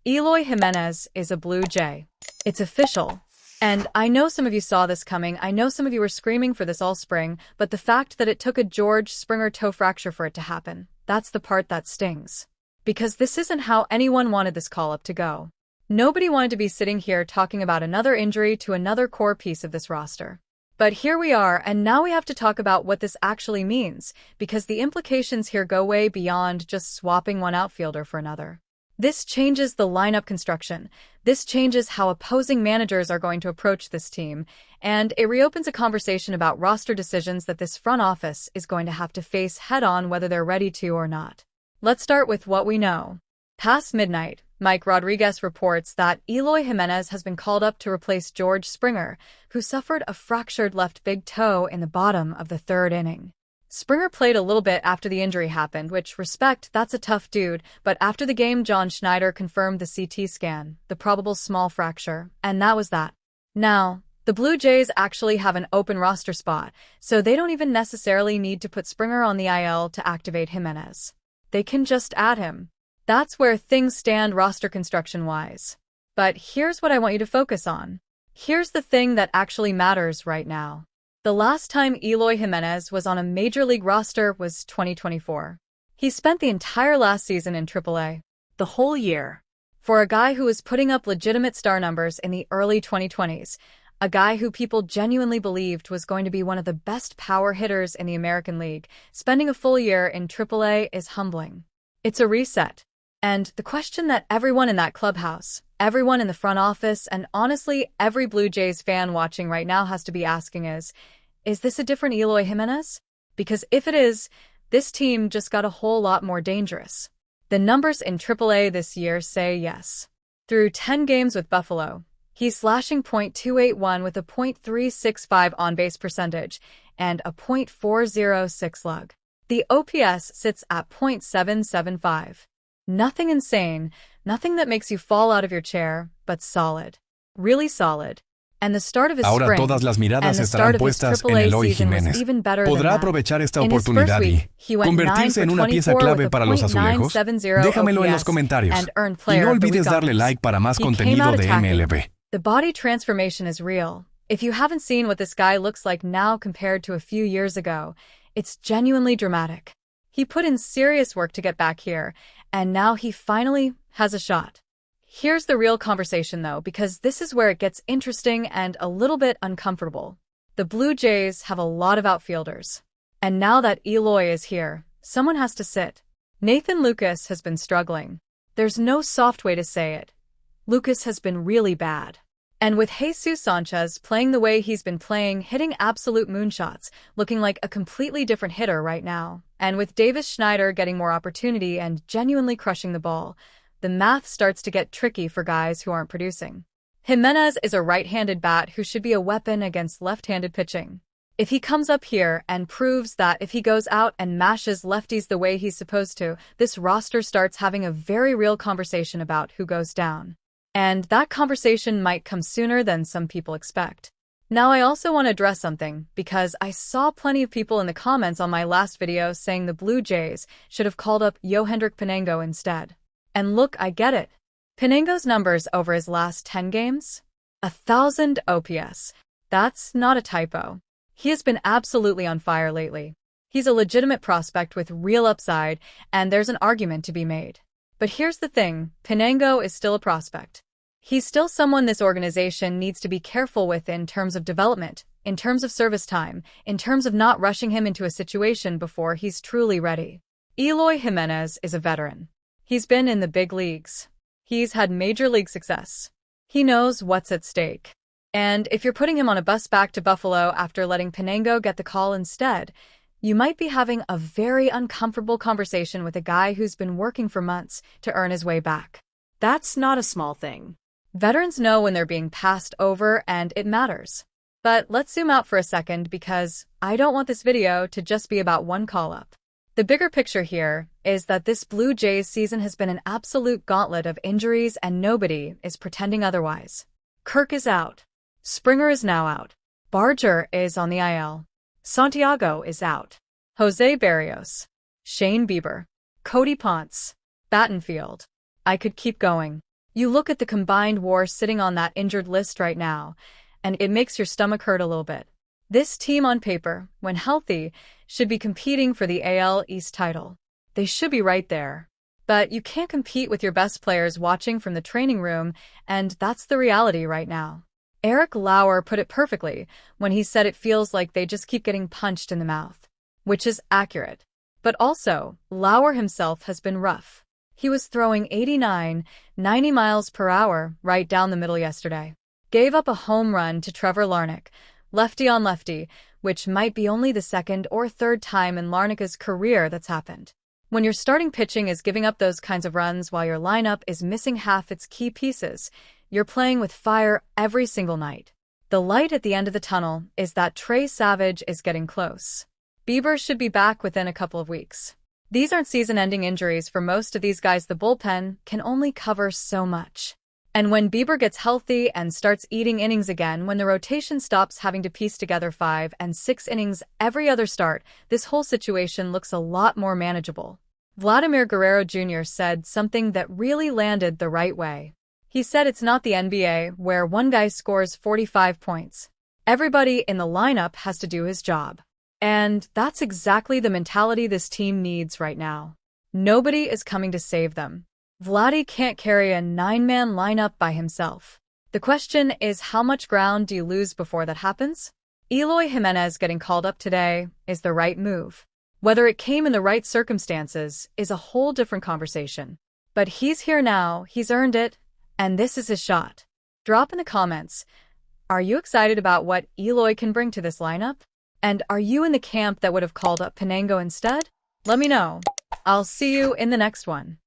Eloy Jiménez is a Blue Jay. It's official. And I know some of you saw this coming, I know some of you were screaming for this all spring, but the fact that it took a George Springer toe fracture for it to happen, that's the part that stings. Because this isn't how anyone wanted this call-up to go. Nobody wanted to be sitting here talking about another injury to another core piece of this roster. But here we are, and now we have to talk about what this actually means, because the implications here go way beyond just swapping one outfielder for another. This changes the lineup construction. This changes how opposing managers are going to approach this team, and it reopens a conversation about roster decisions that this front office is going to have to face head-on whether they're ready to or not. Let's start with what we know. Past midnight, Mike Rodriguez reports that Eloy Jiménez has been called up to replace George Springer, who suffered a fractured left big toe in the bottom of the third inning. Springer played a little bit after the injury happened, which, respect, that's a tough dude, but after the game John Schneider confirmed the CT scan, the probable small fracture, and that was that. Now, the Blue Jays actually have an open roster spot, so they don't even necessarily need to put Springer on the IL to activate Jiménez. They can just add him. That's where things stand roster construction-wise. But here's what I want you to focus on. Here's the thing that actually matters right now. The last time Eloy Jiménez was on a major league roster was 2024. He spent the entire last season in AAA. The whole year. For a guy who was putting up legitimate star numbers in the early 2020s, a guy who people genuinely believed was going to be one of the best power hitters in the American League, spending a full year in AAA is humbling. It's a reset. And the question that everyone in that clubhouse, everyone in the front office, and honestly every Blue Jays fan watching right now has to be asking is this a different Eloy Jiménez? Because if it is, this team just got a whole lot more dangerous. The numbers in AAA this year say yes. Through 10 games with Buffalo, he's slashing .281 with a .365 on-base percentage and a .406 slug. The OPS sits at .775. Nothing insane, nothing that makes you fall out of your chair, but solid. Really solid. And the start of his Ahora spring, todas las miradas and the estarán start of his puestas en AAA Eloy season was Jiménez. even better than ¿Podrá that. aprovechar esta In his first oportunidad week, he y went 9 convertirse for en una 24 pieza with clave a para los azulejos? .970 Déjamelo en los OPS comentarios. and earned Y player no of the olvides week darle honors. like para más He came contenido out de attacking. MLB. The body transformation is real. If you haven't seen what this guy looks like now compared to a few years ago, it's genuinely dramatic. He put in serious work to get back here, and now he finally has a shot. Here's the real conversation though, because this is where it gets interesting and a little bit uncomfortable. The Blue Jays have a lot of outfielders. And now that Eloy is here, someone has to sit. Nathan Lucas has been struggling. There's no soft way to say it. Lucas has been really bad. And with Jesus Sanchez playing the way he's been playing, hitting absolute moonshots, looking like a completely different hitter right now, and with Davis Schneider getting more opportunity and genuinely crushing the ball, the math starts to get tricky for guys who aren't producing. Jiménez is a right-handed bat who should be a weapon against left-handed pitching. If he comes up here and proves that if he goes out and mashes lefties the way he's supposed to, this roster starts having a very real conversation about who goes down. And that conversation might come sooner than some people expect. Now I also want to address something, because I saw plenty of people in the comments on my last video saying the Blue Jays should have called up Yohendrick Pinango instead. And look, I get it. Pinango's numbers over his last 10 games? 1,000 OPS. That's not a typo. He has been absolutely on fire lately. He's a legitimate prospect with real upside, and there's an argument to be made. But here's the thing, Pinango is still a prospect. He's still someone this organization needs to be careful with in terms of development, in terms of service time, in terms of not rushing him into a situation before he's truly ready. Eloy Jiménez is a veteran. He's been in the big leagues. He's had major league success. He knows what's at stake. And if you're putting him on a bus back to Buffalo after letting Pinango get the call instead, you might be having a very uncomfortable conversation with a guy who's been working for months to earn his way back. That's not a small thing. Veterans know when they're being passed over, and it matters. But let's zoom out for a second, because I don't want this video to just be about one call-up. The bigger picture here is that this Blue Jays season has been an absolute gauntlet of injuries, and nobody is pretending otherwise. Kirk is out. Springer is now out. Barger is on the IL. Santiago is out. Jose Berríos. Shane Bieber. Cody Ponce. Battenfield. I could keep going. You look at the combined war sitting on that injured list right now, and it makes your stomach hurt a little bit. This team on paper, when healthy, should be competing for the AL East title. They should be right there. But you can't compete with your best players watching from the training room, and that's the reality right now. Eric Lauer put it perfectly when he said it feels like they just keep getting punched in the mouth, which is accurate. But also, Lauer himself has been rough. He was throwing 89, 90 miles per hour right down the middle yesterday. Gave up a home run to Trevor Larnach, lefty on lefty, which might be only the second or third time in Larnach's career that's happened. When your starting pitching is giving up those kinds of runs while your lineup is missing half its key pieces, you're playing with fire every single night. The light at the end of the tunnel is that Trey Savage is getting close. Bieber should be back within a couple of weeks. These aren't season-ending injuries for most of these guys. The bullpen can only cover so much. And when Bieber gets healthy and starts eating innings again, when the rotation stops having to piece together 5 and 6 innings every other start, this whole situation looks a lot more manageable. Vladimir Guerrero Jr. said something that really landed the right way. He said it's not the NBA where one guy scores 45 points. Everybody in the lineup has to do his job. And that's exactly the mentality this team needs right now. Nobody is coming to save them. Vladdy can't carry a 9-man lineup by himself. The question is, how much ground do you lose before that happens? Eloy Jiménez getting called up today is the right move. Whether it came in the right circumstances is a whole different conversation. But he's here now, he's earned it, and this is his shot. Drop in the comments. Are you excited about what Eloy can bring to this lineup? And are you in the camp that would have called up Penango instead? Let me know. I'll see you in the next one.